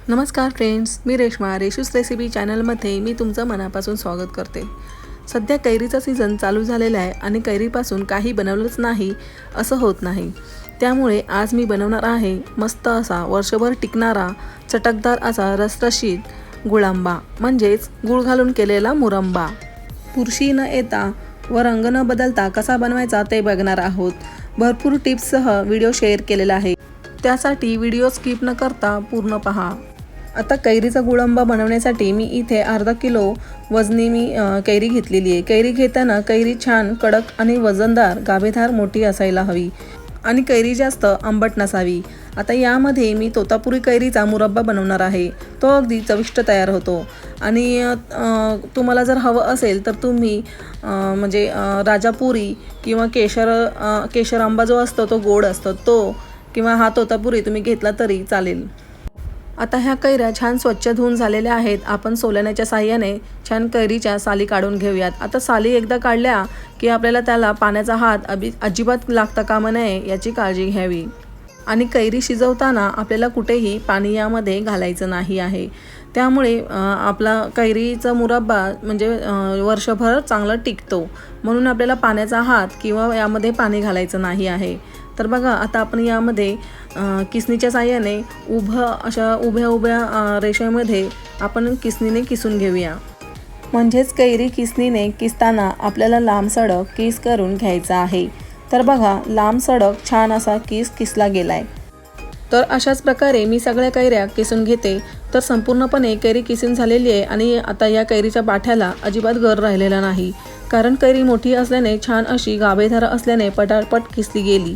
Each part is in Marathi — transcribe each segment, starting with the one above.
नमस्कार फ्रेंड्स, मी रेश्मा रेशूस रेसिपी चॅनलमध्ये मी तुमचं मनापासून स्वागत करते। सध्या कैरीचा सीझन चालू झालेला आहे आणि कैरीपासून काही बनवलंच नाही असं होत नाही। त्यामुळे आज मी बनवणार आहे मस्त असा वर्षभर टिकणारा चटकदार असा रसरशीत गुळांबा म्हणजेच गूळ घालून केलेला मुरंबा। पुरशी न येता व रंग न बदलता कसा बनवायचा ते बघणार आहोत। भरपूर टिप्ससह व्हिडिओ शेअर केलेला आहे, त्यासाठी व्हिडिओ स्किप न करता पूर्ण पहा। आता कैरीचा गुळांबा बनवण्यासाठी मी इथे अर्धा किलो वजनी कैरी घेतलेली आहे। कैरी घेताना कैरी छान कडक आणि वजनदार गाभेदार मोठी असायला हवी आणि कैरी जास्त आंबट नसावी। आता यामध्ये मी तोतापुरी कैरीचा मुरब्बा बनवणार आहे, तो अगदी चविष्ट तयार होतो। आणि तुम्हाला जर हवं असेल तर तुम्ही राजापुरी किंवा केशर आंबा जो असतो तो गोड असतो तो, किंवा हा तोतापुरी तुम्ही घेतला तरी चालेल। आता ह्या कैऱ्या छान स्वच्छ धुवून झालेल्या आहेत। आपण सोलण्याच्या साहाय्याने छान कैरीच्या साली काढून घेऊयात। आता साली एकदा काढल्या की आपल्याला त्याला पाण्याचा हात अजिबात लागता कामा नये याची काळजी घ्यावी। आणि कैरी शिजवताना आपल्याला कुठेही पाणी यामध्ये घालायचं नाही आहे। त्यामुळे आपला कैरीचा मुरब्बा वर्षभर चांगला टिकतो, म्हणून आपल्याला पाण्याचा हात किंवा यामध्ये पाणी घालायचं नाही आहे। तर बघा, आता आपण यामध्ये किसणीच्या साहाय्याने उभ्या रेषेमध्ये आपण किसणीने किसून घेऊया। म्हणजेच कैरी किसणीने किसताना आपल्याला लांब सडक किस करून घ्यायचा आहे। तर बघा, लांब सडक छान असा किसला गेलाय। तर अशाच प्रकारे मी सगळ्या कैऱ्या किसून घेते। तर संपूर्णपणे कैरी किसून झालेली आहे आणि आता या कैरीच्या बाठ्याला अजिबात गर राहिलेला नाही, कारण कैरी मोठी असल्याने छान अशी गाभेदार असल्याने पटापट किसली गेली।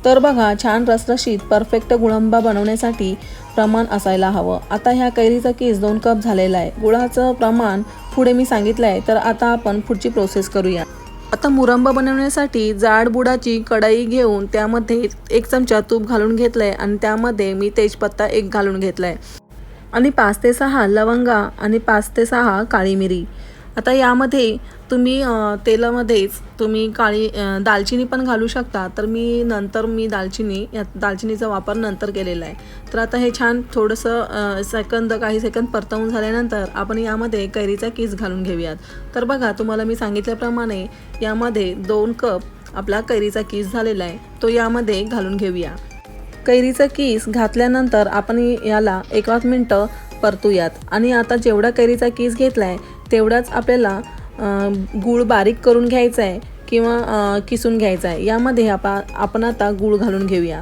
तर बघा, छान रसरशीत परफेक्ट गुळांबा बनवण्यासाठी प्रमाण असायला हवं। आता ह्या कैरीचा किस 2 कप झालेला आहे। गुळाचं प्रमाण पुढे मी सांगितलं आहे, तर आता आपण पुढची प्रोसेस करूया। आता मुरंबा बनवण्यासाठी जाड बुडाची कढई घेऊन त्यामध्ये 1 चमचा तूप घालून घेतलंय आणि त्यामध्ये मी तेजपत्ता 1 घालून घेतलाय आणि 5 ते 6 लवंगा आणि 5 ते 6 काळी मिरी। आता यामध्ये तुम्ही तेलामध्येच तुम्ही दालचिनी पण घालू शकता। तर मी दालचिनीचा वापर नंतर केलेला आहे। तर आता हे छान थोडंसं काही सेकंद परतवून झाल्यानंतर आपण यामध्ये कैरीचा किस घालून घेऊयात। तर बघा, तुम्हाला मी सांगितल्याप्रमाणे यामध्ये 2 कप आपला कैरीचा किस झालेला आहे, तो यामध्ये घालून घेऊया। कैरीचा किस घातल्यानंतर आपण याला 1 मिनिटं परतूयात। आणि आता जेवढा कैरीचा किस घेतलाय तेवढाच आपल्याला गूळ बारीक करून घ्यायचा आहे किंवा किसून घ्यायचा आहे। यामध्ये आपण आता गूळ घालून घेऊया।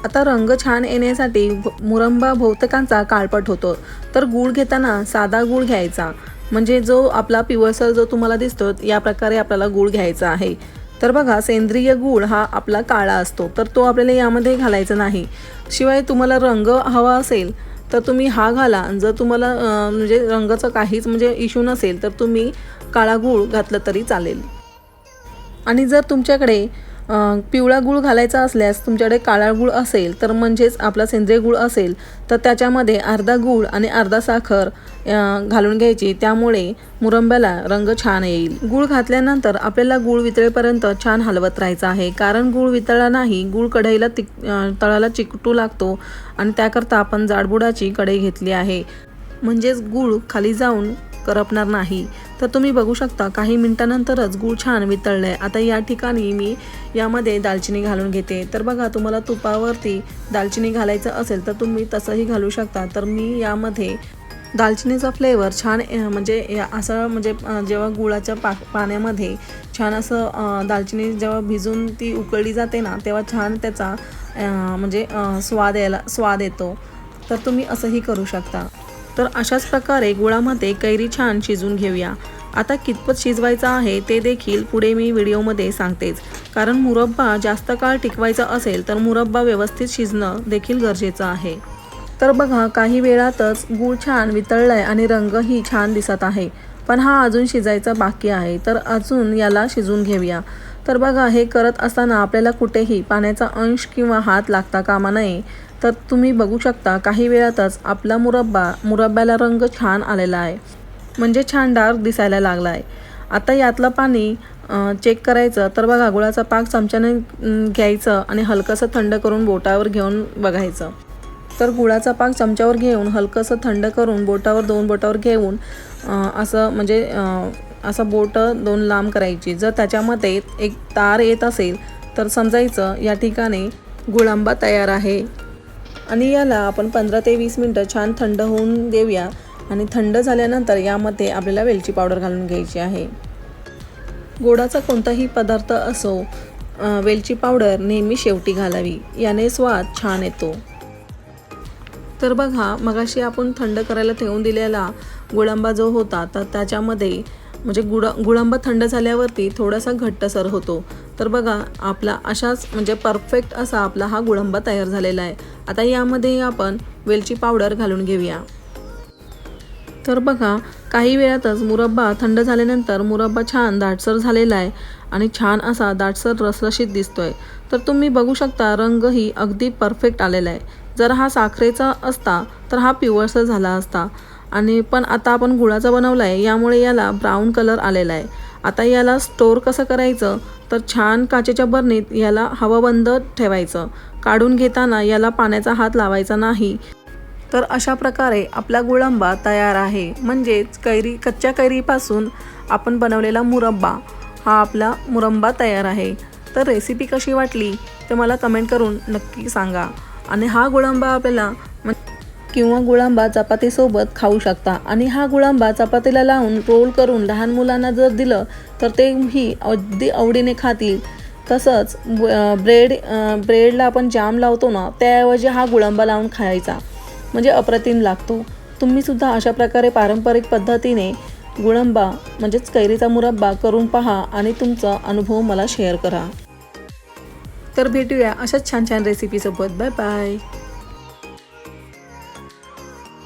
आता रंग छान येण्यासाठी मुरंबा बहुतेकांचा काळपट होतो, तर गूळ घेताना साधा गूळ घ्यायचा, म्हणजे जो आपला पिवळसर जो तुम्हाला दिसतो या प्रकारे आपल्याला गूळ घ्यायचा आहे। तर बघा, सेंद्रिय गूळ हा आपला काळा असतो, तर तो आपल्याला यामध्ये घालायचा नाही। शिवाय तुम्हाला रंग हवा असेल तर तुम्ही हा घाला। जर तुम्हाला रंगाचं काहीच इश्यू नसेल तर तुम्ही काळा गूळ घातलं तरी चालेल। आणि जर तुमच्याकडे पिवळा गूळ घालायचा असल्यास तुमच्याकडे काळा गूळ असेल तर म्हणजेच आपला सेंद्रिय गूळ असेल तर त्याच्यामध्ये अर्धा गूळ आणि अर्धा साखर घालून घ्यायची, त्यामुळे मुरंब्याला रंग छान येईल। गूळ घातल्यानंतर आपल्याला गूळ वितळेपर्यंत छान हलवत राहायचं आहे, कारण गूळ वितळला नाही गूळ कढईला तळाला चिकटू लागतो आणि त्याकरता आपण जाडबुडाची कढई घेतली आहे, म्हणजेच गूळ खाली जाऊन करपणार नाही। तर तुम्ही बघू शकता काही मिनिटांनंतरच गूळ छान वितळलाय। आता या ठिकाणी मी यामध्ये दालचिनी घालून घेते। तर बघा, तुम्हाला तुपावरती दालचिनी घालायचं असेल तर तुम्ही तसंही घालू शकता। तर मी यामध्ये दालचिनीचा फ्लेवर छान जेव्हा गुळाच्या पाण्यामध्ये छान असं दालचिनी जेव्हा भिजून ती उकळली जाते ना, तेव्हा छान त्याचा स्वाद येतो। तर तुम्ही असंही करू शकता। तर अशाच प्रकारे गुळामध्ये कैरी छान शिजून घेऊया। आता कितपत शिजवायचा आहे ते देखील पुढे मी व्हिडिओमध्ये सांगतेच, कारण मुरब्बा जास्त काळ टिकवायचा असेल तर मुरब्बा व्यवस्थित शिजणं देखील गरजेचं आहे। तर बघा, काही वेळातच गूळ छान वितळलाय आणि रंगही छान दिसत आहे, पण हा अजून शिजायचा बाकी आहे। तर अजून याला शिजून घेऊया। तर बघा, हे करत असताना आपल्याला कुठेही पाण्याचा अंश किंवा हात लागता कामा नये। तर तुम्ही बघू शकता काही वेळातच आपला मुरब्ब्याला रंग छान आलेला आहे, म्हणजे छान डार्क दिसायला लागला आहे। आता यातलं पाणी चेक करायचं। तर बघा, गुळाचा पाक चमच्याने घ्यायचं आणि हलकंसं थंड करून बोटावर घेऊन बघायचं। तर गुळाचा पाक चमच्यावर घेऊन हलकंसं थंड करून बोटावर 2 बोटावर घेऊन असं म्हणजे असं बोटं 2 लांब करायची. जर त्याच्यामध्ये एक तार येत असेल तर समजायचं या ठिकाणी गुळांबा तयार आहे. आणि याला आपण 15 ते 20 मिनटं छान थंड होऊन देऊया. आणि थंड झाल्यानंतर यामध्ये आपल्याला वेलची पावडर घालून घ्यायची आहे. गोडाचा कोणताही पदार्थ असो, वेलची पावडर नेहमी शेवटी घालावी, याने स्वाद छान येतो. तर बघा, मगाशी आपण थंड करायला ठेवून दिलेला गुळांबा जो होता तर त्याच्यामध्ये म्हणजे गुळांबा थंड झाल्यावरती थोडासा घट्टसर होतो. तर बघा, आपला अशाच म्हणजे परफेक्ट असा आपला हा गुळांबा तयार झालेला आहे. आता यामध्ये आपण वेलची पावडर घालून घेऊया. तर बघा, काही वेळातच मुरब्बा थंड झाल्यानंतर मुरब्बा छान दाटसर झालेला आहे आणि छान असा दाटसर रसरशीत दिसतोय. तर तुम्ही बघू शकता, रंगही अगदी परफेक्ट आलेला आहे. जर हा साखरेचा असता तर हा पिवळसर झाला असता आणि पण आता आपण गुळाचा बनवला आहे यामुळे याला ब्राऊन कलर आलेला आहे. आता याला स्टोअर कसं करायचं तर छान काचेच्या बरणीत याला हवाबंद ठेवायचं. काढून घेताना याला पाण्याचा हात लावायचा नाही. तर अशा प्रकारे आपला गुळांबा तयार आहे. म्हणजेच कच्च्या कैरीपासून आपण बनवलेला मुरब्बा हा आपला मुरंबा तयार आहे. तर रेसिपी कशी वाटली ते मला कमेंट करून नक्की सांगा. आणि हा गुळांबा आपल्याला किंवा गुळांबा चपातीसोबत खाऊ शकता. आणि हा गुळांबा चपातीला लावून रोल करून लहान मुलांना जर दिलं तर तेही अगदी आवडीने खातील. तसंच ब्रेडला आपण जाम लावतो ना, त्याऐवजी हा गुळांबा लावून खायचा, म्हणजे अप्रतिम लागतो. तुम्हीसुद्धा अशा प्रकारे पारंपरिक पद्धतीने गुळांबा म्हणजेच कैरीचा मुरब्बा करून पहा आणि तुमचा अनुभव मला शेअर करा. तर भेटूया अशाच छान छान रेसिपीसोबत. Bye bye.